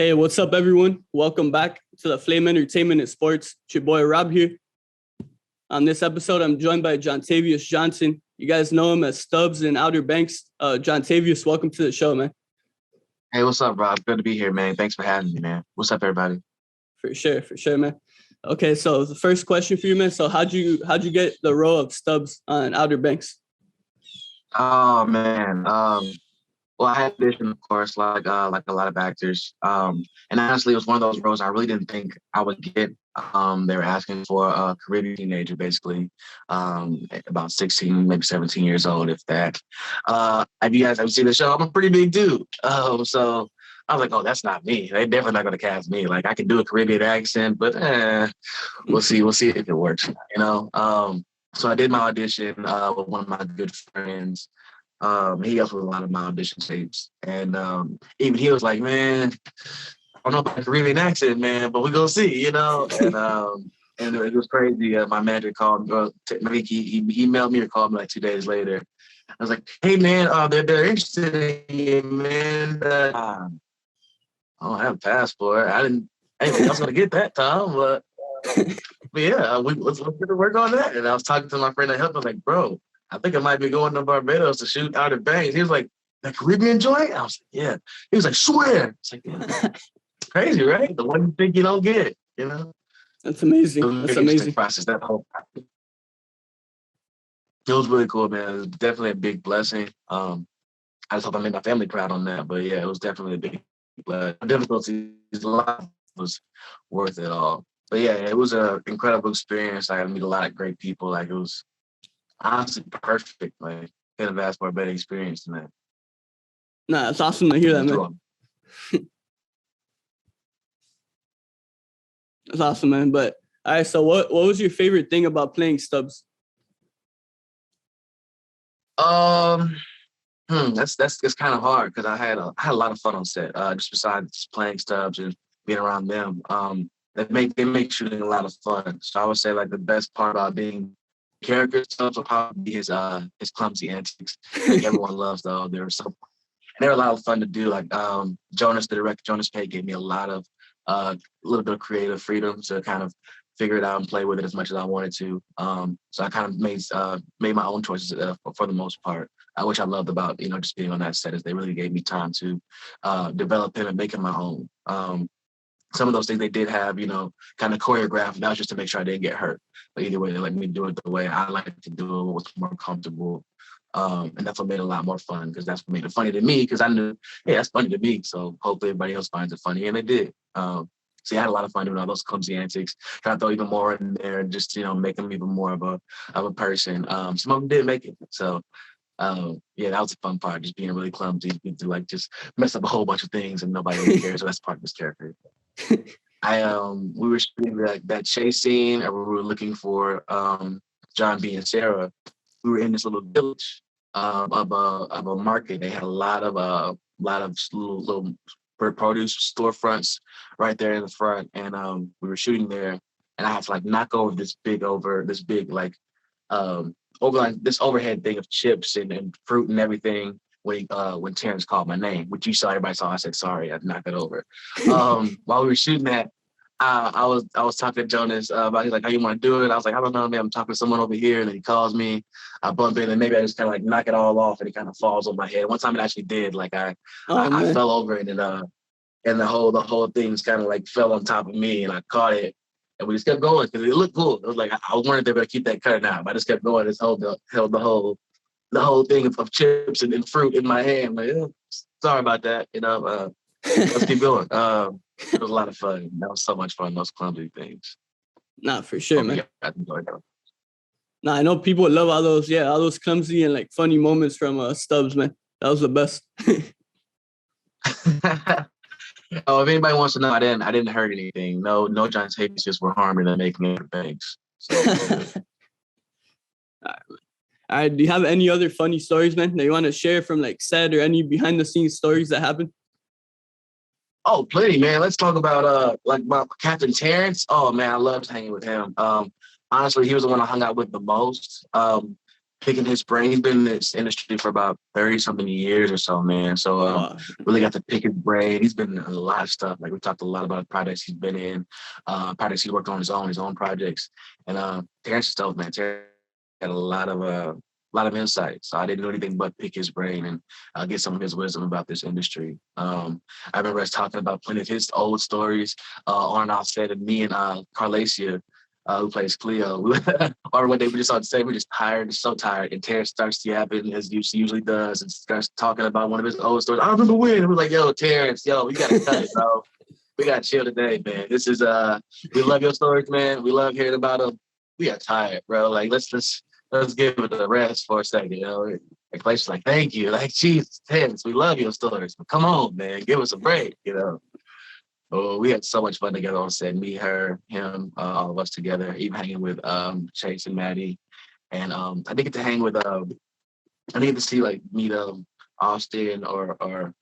Hey, what's up, everyone? Welcome back to the Flame Entertainment and Sports. It's your boy Rob here. On this episode, I'm joined by Jontavious Johnson. You guys know him as Stubbs in Outer Banks. Jontavious, welcome to the show, man. Hey, what's up, Rob? Good to be here, man. Thanks for having me, man. What's up, everybody? For sure, man. Okay, so the first question for you, man. So how'd you get the role of Stubbs on Outer Banks? Oh man. Well, I had audition, of course, like a lot of actors. And honestly, it was one of those roles I really didn't think I would get. They were asking for a Caribbean teenager, basically, about 16, maybe 17 years old, if that. If you guys haven't seen the show, I'm a pretty big dude. So I was like, oh, that's not me. They're definitely not going to cast me. Like, I can do a Caribbean accent, but we'll see. We'll see if it works, you know? So I did my audition with one of my good friends. He helped with a lot of my audition tapes. And even he was like, man, I don't know about the Caribbean accent, man, but we're going to see, you know? And it was crazy. My manager called me. He emailed me or called me like 2 days later. I was like, hey, man, they're interested in you, man. I don't have a passport. I didn't think I was going to get that, Tom, but yeah, let's get to work on that. And I was talking to my friend that helped. I was like, bro, I think I might be going to Barbados to shoot Outer Banks. He was like, the Caribbean joint? I was like, yeah. He was like, swear. It's like, yeah. Crazy, right? The one you think you don't get, you know? That's amazing. That's amazing. Process, that whole process. It was really cool, man. It was definitely a big blessing. I just hope I made my family proud on that. But yeah, it was definitely a big blessing. The difficulties, a lot was worth it all. But yeah, it was an incredible experience. I got to meet a lot of great people. Like, it was honestly perfect. Like, couldn't have asked for a better experience than that. Nah, it's awesome to hear that, man. That's awesome, man. But all right, so what was your favorite thing about playing Stubbs? That's kind of hard because I had a lot of fun on set. Just besides playing Stubbs and being around them. They make shooting a lot of fun. So I would say like the best part about being character Stubbs would probably be his clumsy antics. Like, everyone loves though. They were a lot of fun to do. Like Jonas, the director, Jonas Pay, gave me a little bit of creative freedom to kind of figure it out and play with it as much as I wanted to. So I kind of made my own choices for the most part, which I loved about, just being on that set, is they really gave me time to develop him and make him my own. Some of those things they did have, kind of choreographed. That was just to make sure I didn't get hurt. But either way, they let me do it the way I like to do it, what's more comfortable. And that's what made it a lot more fun, because that's what made it funny to me, because I knew, hey, that's funny to me. So hopefully everybody else finds it funny. And they did. So yeah, I had a lot of fun doing all those clumsy antics, trying to throw even more in there and just, make them even more of a person. Some of them did make it. So yeah, that was the fun part, just being really clumsy. You do like just mess up a whole bunch of things and nobody really cares. So that's part of this character. We were shooting that chase scene, and we were looking for John B. and Sarah. We were in this little village of a market. They had a lot of little produce storefronts right there in the front, and we were shooting there. And I had to knock over this big this overhead thing of chips and fruit and everything when Terrence called my name, which everybody saw. I said sorry, I knocked it over. While we were shooting that, I was talking to Jonas about, he's like, how you want to do it? I was like, I don't know, man. I'm talking to someone over here, and then he calls me. I bump in, and maybe I just kind of knock it all off, and it kind of falls on my head. One time it actually did. I fell over, and the whole thing just kind of fell on top of me, and I caught it, and we just kept going because it looked cool. It was like I was wondering if they better keep that cutting out, but I just kept going. Just held the whole thing of chips and fruit in my hand. Sorry about that. Let's keep going. It was a lot of fun. That was so much fun, those clumsy things. Nah, for sure, man. I enjoyed that. Nah, I know people love all those clumsy and funny moments from Stubbs, man. That was the best. Oh, if anybody wants to know, I didn't hurt anything. No Jontavious were harmed in the making of things. So, all right. Do you have any other funny stories, man, that you want to share from set, or any behind the scenes stories that happened? Oh, plenty, man. Let's talk about my Captain Terrence. Oh man, I loved hanging with him. Honestly, he was the one I hung out with the most. picking his brain. He's been in this industry for about 30-something years or so, man. So really got to pick his brain. He's been in a lot of stuff. Like we talked a lot about projects he's been in, projects he worked on his own projects. And Terrence stuff, man. Terrence had a lot of insight. So I didn't do anything but pick his brain and get some of his wisdom about this industry. I remember us talking about plenty of his old stories on and off set, and me and Carlacia, who plays Cleo, or when they were just on set, we're just tired, so tired. And Terrence starts yapping as he usually does and starts talking about one of his old stories. I remember when. And we're like, yo, Terrence, we got to cut it, bro. We got to chill today, man. This is, we love your stories, man. We love hearing about them. We are tired, bro. Like, let's give it a rest for a second, Like, Clay's like, thank you. Like, Jesus, Terrence, we love your stories. But come on, man, give us a break, Oh, we had so much fun together on set. Me, her, him, all of us together, even hanging with Chase and Maddie. And I didn't get to hang with I didn't get to see meet Austin or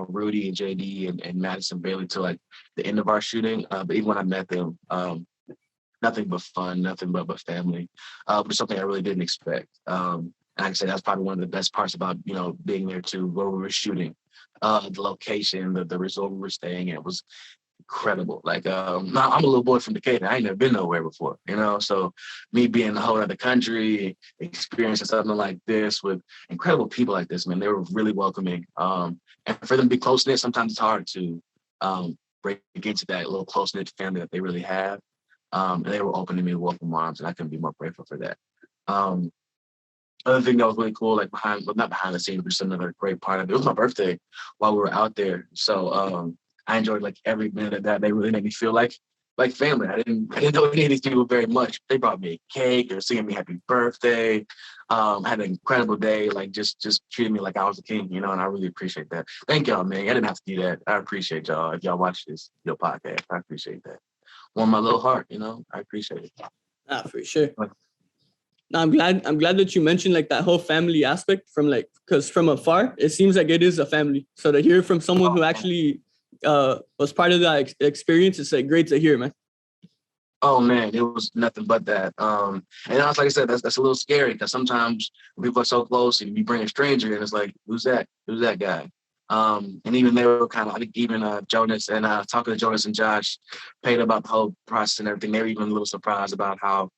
Rudy and JD and Madison Bailey till like the end of our shooting. But even when I met them, nothing but fun, nothing but family. But something I really didn't expect. And like I said, that's probably one of the best parts about being there too, where we were shooting. The location, the resort we were staying at was incredible. Like, I'm a little boy from Decatur. I ain't never been nowhere before, So me being in a whole other country, experiencing something like this with incredible people like this, man, they were really welcoming. And for them to be close-knit, sometimes it's hard to break into that little close-knit family that they really have. And they were open to me with open arms, and I couldn't be more grateful for that. Other thing that was really cool, like not behind the scenes, but just another great part of it. It was my birthday while we were out there. So I enjoyed like every minute of that. They really made me feel like family. I didn't know any of these people very much. They brought me a cake. They were singing me happy birthday. Had an incredible day. Like just treated me like I was a king, and I really appreciate that. Thank y'all, man. I didn't have to do that. I appreciate y'all. If y'all watch your podcast, I appreciate that. Warm my little heart, I appreciate it. For sure. No, I'm glad that you mentioned like that whole family aspect because from afar, it seems like it is a family. So to hear from someone who actually was part of that experience, it's like great to hear, man. Oh man, it was nothing but that. And like I said, that's a little scary because sometimes when people are so close and you bring a stranger and it's like, who's that? Who's that guy? And even they were kind of, I think even Jonas and talking to Jonas and Josh, paid about the whole process and everything. They were even a little surprised about how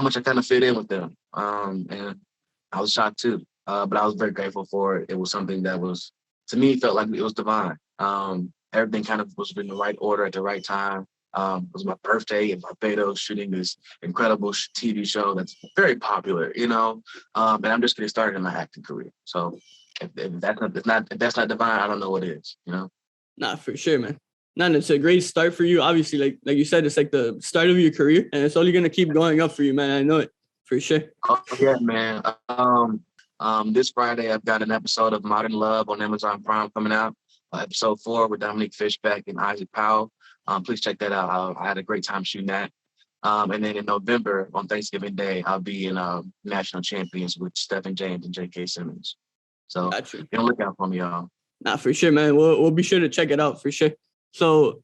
much I kind of fit in with them. And I was shocked too. But I was very grateful for it. It was something that was, to me, felt like it was divine. Everything kind of was in the right order at the right time. It was my birthday in Barbados, shooting this incredible TV show that's very popular, and I'm just getting started in my acting career. So if that's not divine, I don't know what is, Nah, for sure, man. No, it's a great start for you. Obviously, like you said, it's like the start of your career, and it's only gonna keep going up for you, man. I know it for sure. Oh yeah, man. This Friday I've got an episode of Modern Love on Amazon Prime coming out. Episode 4 with Dominique Fishback and Isaac Powell. Please check that out. I had a great time shooting that. And then in November on Thanksgiving Day, I'll be in National Champions with Stephen James and J.K. Simmons. So be on the lookout for me, y'all. Nah, for sure, man. We'll be sure to check it out for sure. So,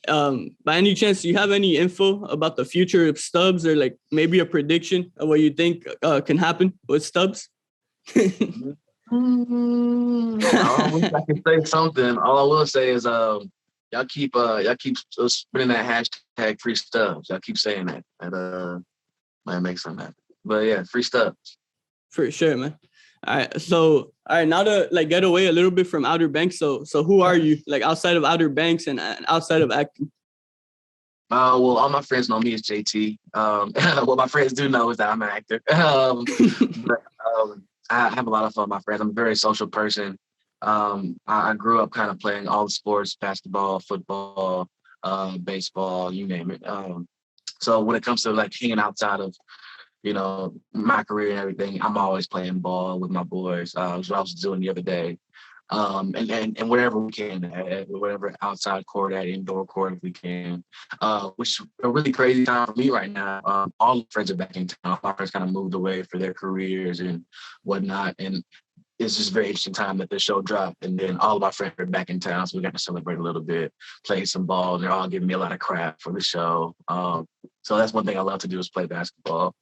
by any chance, do you have any info about the future of Stubbs or like maybe a prediction of what you think can happen with Stubbs? I wish I can say something. All I will say is y'all keep spinning that hashtag free Stubbs. Y'all keep saying that. And might make something happen. But yeah, free Stubbs. For sure, man. All right, now to like get away a little bit from Outer Banks. So who are you like outside of Outer Banks and outside of acting? Well, all my friends know me as JT. What my friends do know is that I'm an actor. But I have a lot of fun with my friends. I'm a very social person. I grew up kind of playing all the sports, basketball, football, baseball, you name it. So when it comes to like hanging outside of my career and everything, I'm always playing ball with my boys. That's what I was doing the other day. And whatever we can, whatever outside court, at indoor court if we can, which is a really crazy time for me right now. All the friends are back in town. My friends kind of moved away for their careers and whatnot. And it's just a very interesting time that the show dropped. And then all of our friends are back in town. So we got to celebrate a little bit, play some ball. And they're all giving me a lot of crap for the show. So that's one thing I love to do is play basketball.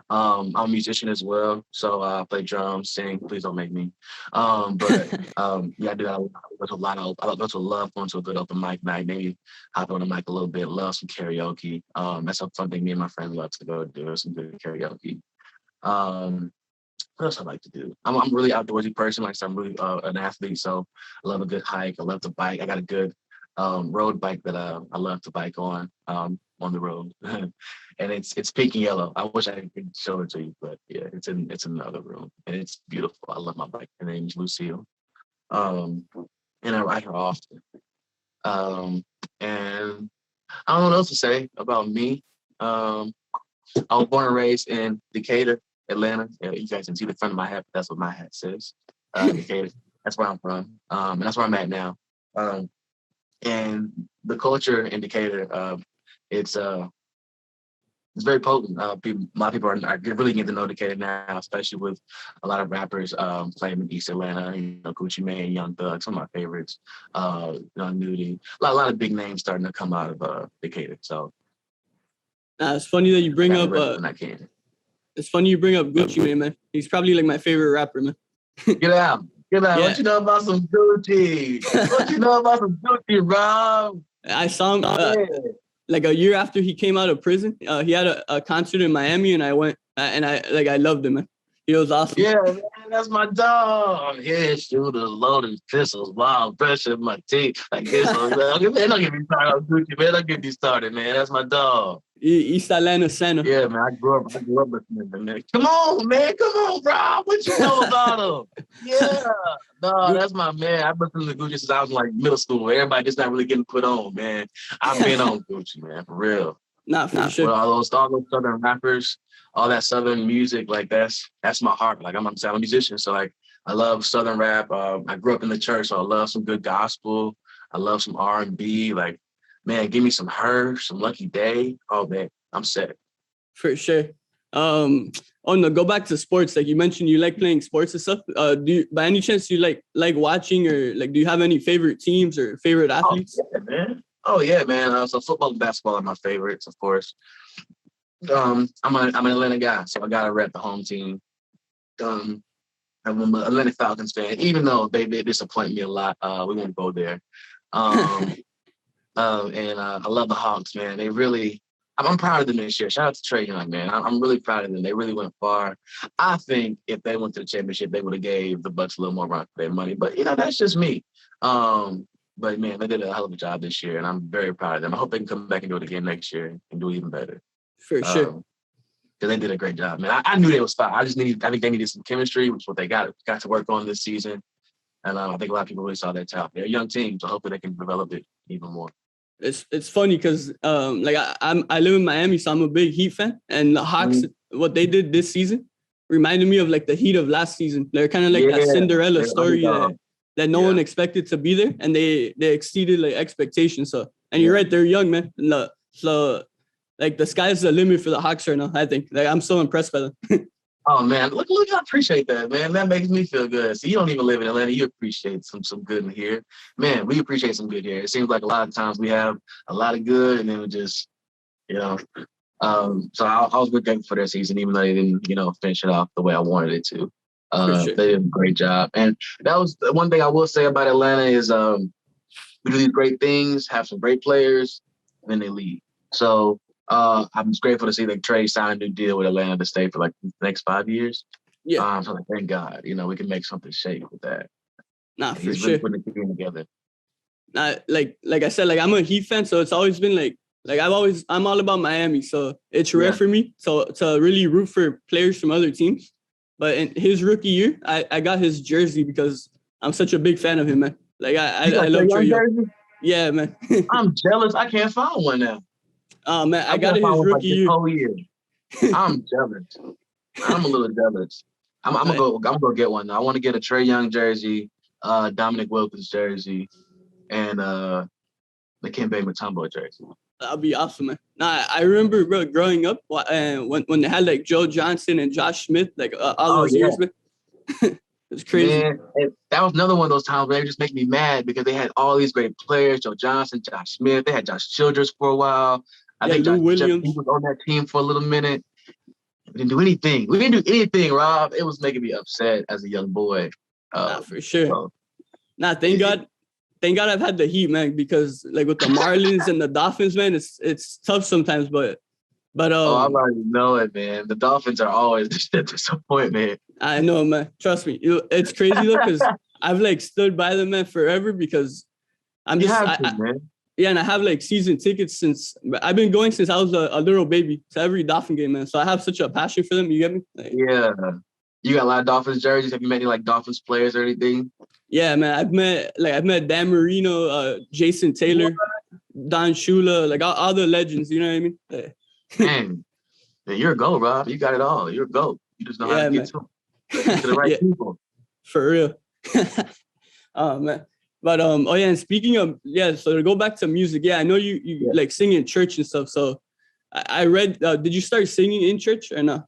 I'm a musician as well, so I play drums, sing. Please don't make me. But yeah, I do. I go to love going to a good open mic night. Maybe hop on the mic a little bit. Love some karaoke. That's a fun thing. Me and my friends love to go do some good karaoke. Um, what else I like to do? I'm a really outdoorsy person. Like, so I'm really an athlete, so I love a good hike. I love to bike. I got a good road bike that I love to bike on the road, and it's pink and yellow. I wish I could show it to you, but yeah, it's in another room, and it's beautiful. I love my bike. Her name's Lucille, um, and I ride her often. And I don't know what else to say about me. I was born and raised in Decatur, Atlanta. Yeah, you guys can see the front of my hat. But that's what my hat says. Decatur. That's where I'm from, and that's where I'm at now. And the culture in Decatur, it's very potent. A lot of people are really getting to know Decatur now, especially with a lot of rappers playing in East Atlanta. You know, Gucci Mane, Young Thug, some of my favorites. Nudie, a lot of big names starting to come out of Decatur. So it's funny that you bring up. When I can. It's funny you bring up Gucci Mane, man. He's probably like my favorite rapper, man. Get out. Yeah. What you know about some Gucci? What you know about some Gucci, Rob? I saw him like a year after he came out of prison. He had a concert in Miami, and I went, and I loved him, man. He was awesome. Yeah, man, that's my dog. Yeah, shooters, loaded pistols, wild brushing my teeth. Like this, man, don't get me started on Gucci, man. Don't get me started, man. That's my dog. East Atlanta Santa. Yeah, man. I grew up listening to him. Come on, man. Come on, bro. What you know about him? Yeah. No, that's my man. I've been listening to Gucci since I was like middle school. Everybody just not really getting put on, man. I've been on Gucci, man, for real. Not for sure. All those Southern rappers, all that Southern music, like that's my heart. Like I'm a musician, so like I love Southern rap. I grew up in the church, so I love some good gospel. I love some R&B. Like, man, give me some Her, some Lucky Day. Oh man, I'm set. For sure. Go back to sports. Like you mentioned, you like playing sports and stuff. Do you, by any chance, you like watching, or like, do you have any favorite teams or favorite athletes? Oh yeah, man. So football and basketball are my favorites, of course. I'm an Atlanta guy, so I gotta rep the home team. I'm an Atlanta Falcons fan, even though they disappoint me a lot. We won't go there. And I love the Hawks, man. They really, I'm proud of them this year. Shout out to Trae Young, man. I'm really proud of them. They really went far. I think if they went to the championship, they would have gave the Bucks a little more run for their money. But that's just me. But man, they did a hell of a job this year, and I'm very proud of them. I hope they can come back and do it again next year and do it even better. For sure. Because they did a great job, man. I knew they was fine. I think they needed some chemistry, which is what they got to work on this season. And I think a lot of people really saw that talent. They're a young team, so hopefully they can develop it even more. It's funny because I live in Miami, so I'm a big Heat fan, and the Hawks, what they did this season reminded me of like the Heat of last season. They're kind of like that Cinderella story that no one expected to be there, and they exceeded like expectations. So, and you're right, they're young, man. So like the sky's the limit for the Hawks right now. I think like I'm so impressed by them. Oh man, look! I appreciate that, man. That makes me feel good. So you don't even live in Atlanta, you appreciate some good in here, man. We appreciate some good here. It seems like a lot of times we have a lot of good, and then we just, So I was really thankful for their season, even though they didn't, finish it off the way I wanted it to. Sure. They did a great job, and that was the one thing I will say about Atlanta is we do these great things, have some great players, and then they leave. So. I'm just grateful to see that Trae signed a new deal with Atlanta to stay for like the next 5 years. Yeah. So thank God, we can make something shake with that. Nah, for He's sure. Really putting the team together. Like I said, like I'm a Heat fan, so it's always been like I'm all about Miami, so it's rare for me to really root for players from other teams. But in his rookie year, I got his jersey because I'm such a big fan of him, man. Like I love Trae Young. Yeah, man. I'm jealous. I can't find one now. Oh man, I got it his rookie year. Whole year. I'm jealous. I'm a little jealous. I'm gonna go get one. I want to get a Trae Young jersey, Dominic Wilkins jersey, and the Kembe Mutombo jersey. That'd be awesome, man. Nah, I remember growing up when they had like Joe Johnson and Josh Smith, like all those years, man. It's crazy. Man, that was another one of those times where it just make me mad because they had all these great players: Joe Johnson, Josh Smith. They had Josh Childress for a while. I think Josh Williams was on that team for a little minute. We didn't do anything. We didn't do anything, Rob. It was making me upset as a young boy. Nah, for sure. So, Nah, thank God. Thank God I've had the Heat, man, because like with the Marlins and the Dolphins, man, it's tough sometimes, but I already know it, man. The Dolphins are always a disappointment. I know, man. Trust me. It's crazy though, because I've like stood by them, man, forever because I'm just man. Yeah, and I have like season tickets I've been going since I was a little baby to every Dolphin game, man. So I have such a passion for them. You get me? Like, yeah. You got a lot of Dolphins jerseys. Have you met any like Dolphins players or anything? Yeah, man. I've met Dan Marino, Jason Taylor, Don Shula, like all the legends. You know what I mean? Like, Man, you're a GOAT, Rob. You got it all. You're a GOAT. You just know how to get to the right people. For real. Oh man. But and speaking of so to go back to music, I know you like sing in church and stuff. So I read, did you start singing in church or not?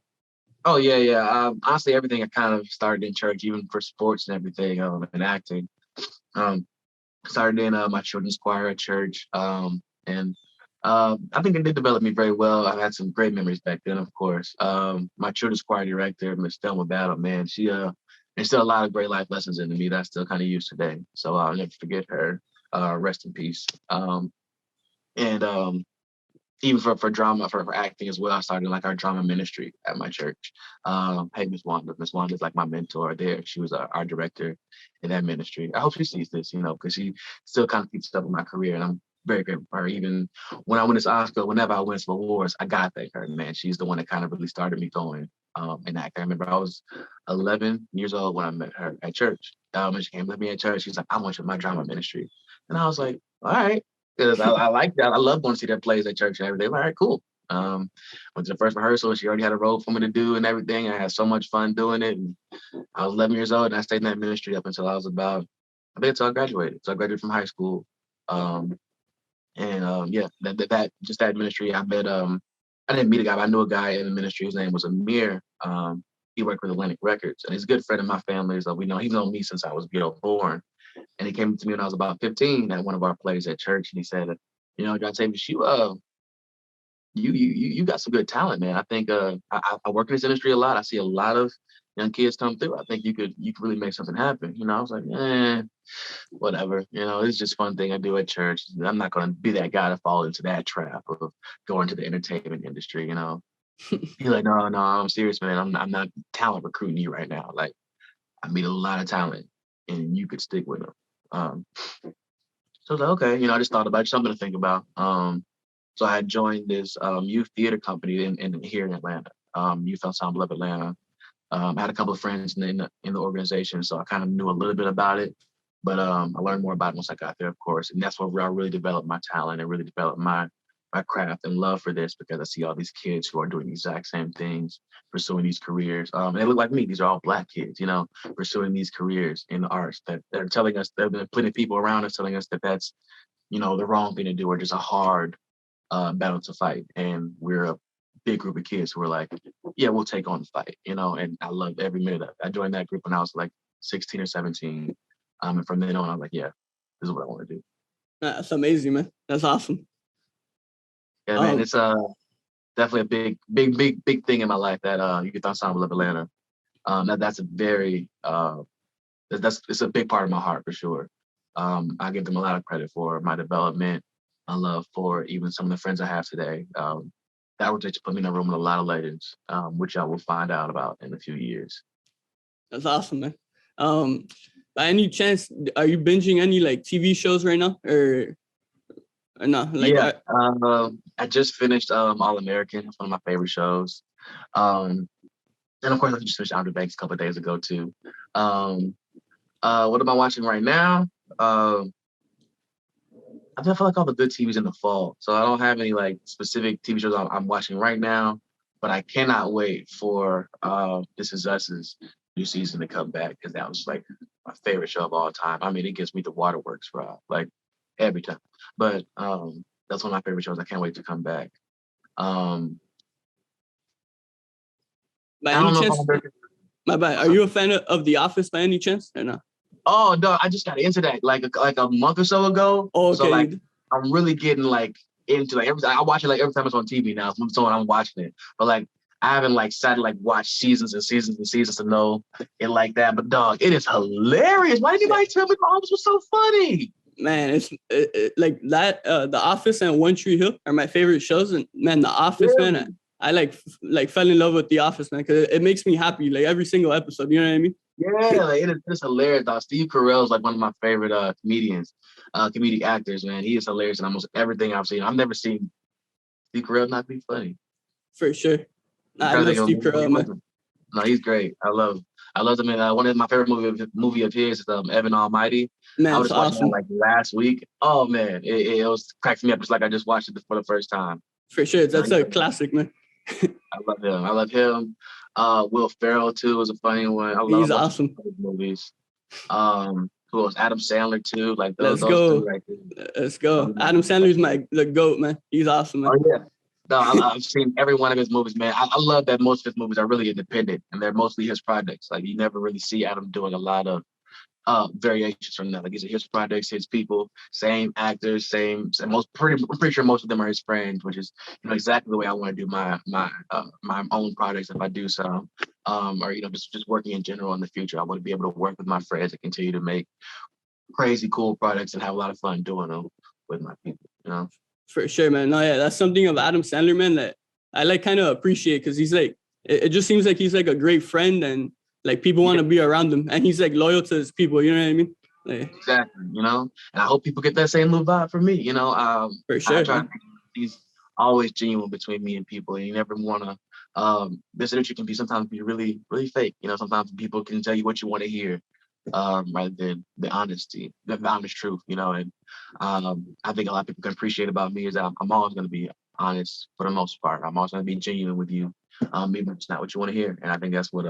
Oh yeah. Honestly, everything I kind of started in church, even for sports and everything, and acting. Started in my children's choir at church, and I think it did develop me very well. I've had some great memories back then, of course. My children's choir director, Miss Thelma Battle, man, she instilled a lot of great life lessons into me that I still kind of use today. So I'll never forget her. Rest in peace. Even for drama, for acting as well, I started like our drama ministry at my church. Hey, Miss Wanda. Miss Wanda is like my mentor there. She was our director in that ministry. I hope she sees this, because she still kind of keeps up with my career, and I'm very grateful for her. Even when I win this Oscar, whenever I win some awards, I gotta thank her, man. She's the one that kind of really started me going in acting. I remember I was 11 years old when I met her at church. And she came with me at church. She's like, I want you in my drama ministry. And I was like, all right. Because I like that. I love going to see their plays at church and everything. All right, cool. Went to the first rehearsal. She already had a role for me to do and everything. I had so much fun doing it. And I was 11 years old, and I stayed in that ministry up until I was until I graduated. So I graduated from high school. That ministry. I didn't meet a guy, but I knew a guy in the ministry. His name was Amir. He worked with Atlantic Records, and he's a good friend of my family. So he's known me since I was born. And he came to me when I was about 15 at one of our plays at church, and he said, Jontavious, you got some good talent, man. I think I work in this industry a lot. I see a lot of young kids come through. I think you could really make something happen. I was like, whatever. It's just fun thing I do at church. I'm not going to be that guy to fall into that trap of going to the entertainment industry. He's like, no, I'm serious, man. I'm not talent recruiting you right now. Like, I meet a lot of talent, and you could stick with them. So I was like, okay, I just thought about something to think about. So I had joined this youth theater company here in Atlanta, Youth Ensemble of Atlanta. I had a couple of friends in the organization, so I kind of knew a little bit about it, but I learned more about it once I got there, of course, and that's where I really developed my talent and really developed my craft and love for this, because I see all these kids who are doing the exact same things, pursuing these careers. And they look like me. These are all Black kids, pursuing these careers in the arts that they're telling us, there have been plenty of people around us telling us that that's, the wrong thing to do, or just a hard battle to fight. And we're a big group of kids who are like, yeah, we'll take on the fight, and I loved every minute of it. I joined that group when I was like 16 or 17. And from then on, I was like, yeah, this is what I want to do. That's amazing, man. That's awesome. Yeah, man, it's definitely a big thing in my life, that Youth Ensemble of Atlanta. That's a very it's a big part of my heart for sure. I give them a lot of credit for my development, my love for even some of the friends I have today. That would just put me in a room with a lot of legends, which I will find out about in a few years. That's awesome, man. By any chance, are you binging any like TV shows right now, or no? Like, yeah, I just finished All American. It's one of my favorite shows. And of course, I just finished Outer Banks a couple of days ago too. What am I watching right now? I feel like all the good TV's in the fall, so I don't have any like specific TV shows I'm watching right now. But I cannot wait for This Is Us's new season to come back, because that was like my favorite show of all time. I mean, it gives me the waterworks, bro, like every time. But that's one of my favorite shows. I can't wait to come back. By any chance, my bad. Are you a fan of The Office by any chance, or no? Oh no, I just got into that like a month or so ago. Oh, okay. So like I'm really getting like into like every. I watch it like every time it's on TV now. So I'm watching it, but like I haven't like sat and like watched seasons and seasons and seasons to know it like that. But dog, it is hilarious. Why didn't anybody tell me The Office was so funny? Man, it's like that. The Office and One Tree Hill are my favorite shows, and man, The Office, Really? man, I like fell in love with The Office, man, because it makes me happy like every single episode. You know what I mean? Yeah, like, it's hilarious. Dog. Steve Carell is like one of my favorite comedians, comedic actors. Man, he is hilarious in almost everything I've seen. I've never seen Steve Carell not be funny. For sure. I'm I trying to love think of Steve a movie. Carell, man. No, he's great. I love him. And one of my favorite movie of his is Evan Almighty. I Man, was it's just watching that awesome. like last week. Oh man, it was cracks me up. It's like I just watched it for the first time. For sure, No, that's a classic, man. I love him. I love him. Will Ferrell too was a funny one. I He's love awesome. his movies. Who else? Adam Sandler too. Like Let's those two go. right there. Let's go. Adam Sandler's the GOAT, man. He's awesome, man. Oh yeah. No, I've seen every one of his movies, man. I love that most of his movies are really independent and they're mostly his projects. Like you never really see Adam doing a lot of variations from that. Like these are his projects, his people, same actors, same I'm pretty sure most of them are his friends, which is exactly the way I want to do my own projects if I do so. Or just working in general in the future. I want to be able to work with my friends and continue to make crazy cool products and have a lot of fun doing them with my people. For sure, man. No, yeah, that's something of Adam Sandler, man, that I like kind of appreciate because he's like, it just seems like he's like a great friend and like people want to be around him and he's like loyal to his people. You know what I mean? Like, exactly. And I hope people get that same little vibe from me. For sure. I try to make these always genuine between me and people, and you never want to. This industry can be sometimes be really, really fake. Sometimes people can tell you what you want to hear, rather than the honesty, the honest truth. And I think a lot of people can appreciate about me is that I'm always going to be honest for the most part. I'm always going to be genuine with you, even if it's not what you want to hear. And I think that's what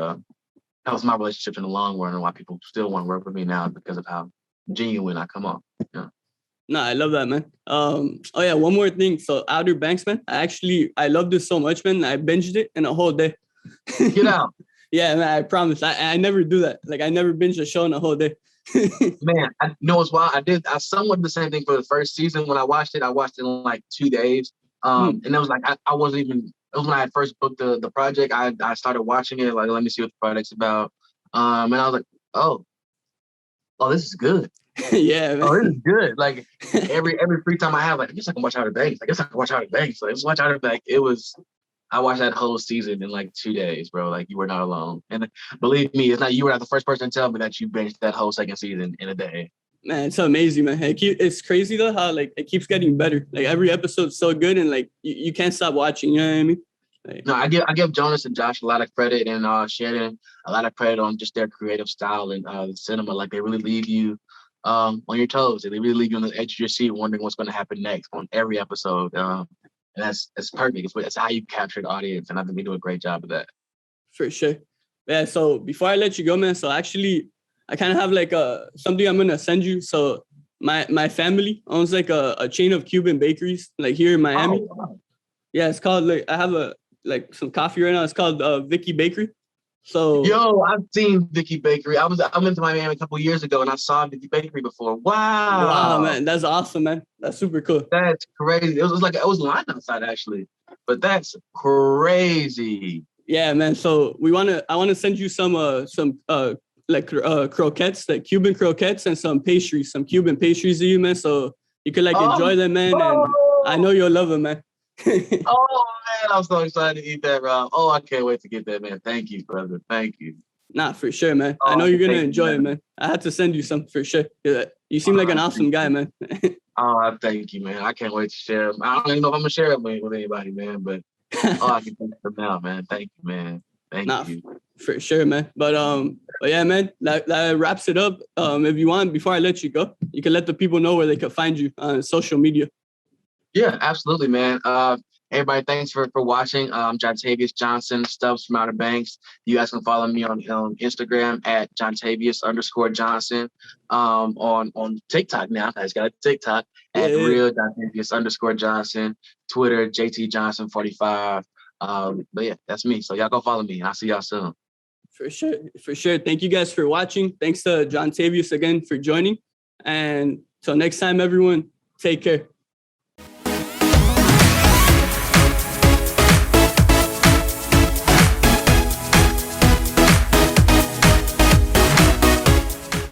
helps my relationships in the long run, and why people still want to work with me now because of how genuine I come off. No, I love that, man. Oh yeah, one more thing. So Outer Banks, man. I love this so much, man. I binged it in a whole day. Get out. Yeah, man, I promise. I never do that. Like I never binge a show in a whole day. Man, I know it's wild. I somewhat did the same thing for the first season. When I watched it in like 2 days. And it was like I wasn't even. It was when I had first booked the project. I started watching it. Like, let me see what the project's about. And I was like, oh, this is good. Yeah, man. Oh, this is good. Like every free time I have, like I guess I can watch Outer Banks. So let's watch Outer Banks. I watched that whole season in like 2 days, bro. Like you were not alone. And believe me, you were not the first person to tell me that you binged that whole second season in a day. Man, it's amazing, man. It's crazy though how like it keeps getting better. Like every episode's so good and like you can't stop watching. You know what I mean? Like, no, I give Jonas and Josh a lot of credit, and Shannon a lot of credit on just their creative style and the cinema. Like they really leave you on your toes. They really leave you on the edge of your seat, wondering what's going to happen next on every episode. And that's perfect. It's how you capture the audience, and I think they do a great job of that. For sure. Yeah. So before I let you go, man. So actually, I kind of have like something I'm gonna send you. So my family owns like a chain of Cuban bakeries, like here in Miami. Oh, wow. Yeah, it's called like I have some coffee right now. It's called Vicky Bakery. So Yo, I've seen Vicky Bakery. I went to Miami a couple of years ago and I saw Vicky Bakery before. wow, Wow. man, that's awesome, man. That's super cool. That's crazy. It was lined outside actually. But that's crazy. Yeah, man. So I wanna send you some croquettes, like Cuban croquettes and some Cuban pastries to you, man. So you could enjoy them, man. Oh. And I know you'll love them, man. Oh man, I'm so excited to eat that, Rob. Oh, I can't wait to get that, man. Thank you, brother. Thank you. Nah, for sure, man. I know you're gonna enjoy it, man. I had to send you some for sure. You seem like an awesome guy, man. Oh, thank you, man. I can't wait to share them. I don't even know if I'm gonna share it with anybody, man. But I can thank them now, man. Thank you, man. Thank you. For sure, man. But yeah, man, that wraps it up. If you want, before I let you go, you can let the people know where they can find you on social media. Yeah, absolutely, man. Everybody, thanks for watching. I'm Jontavious Johnson, Stubbs from Outer Banks. You guys can follow me on Instagram at Jontavious_Johnson. On TikTok now, I just got a TikTok at real Jontavious_Johnson. Twitter, JT Johnson 45. But yeah, that's me. So y'all go follow me, and I'll see y'all soon. For sure. Thank you guys for watching. Thanks to Jontavious again for joining. And till next time, everyone, take care.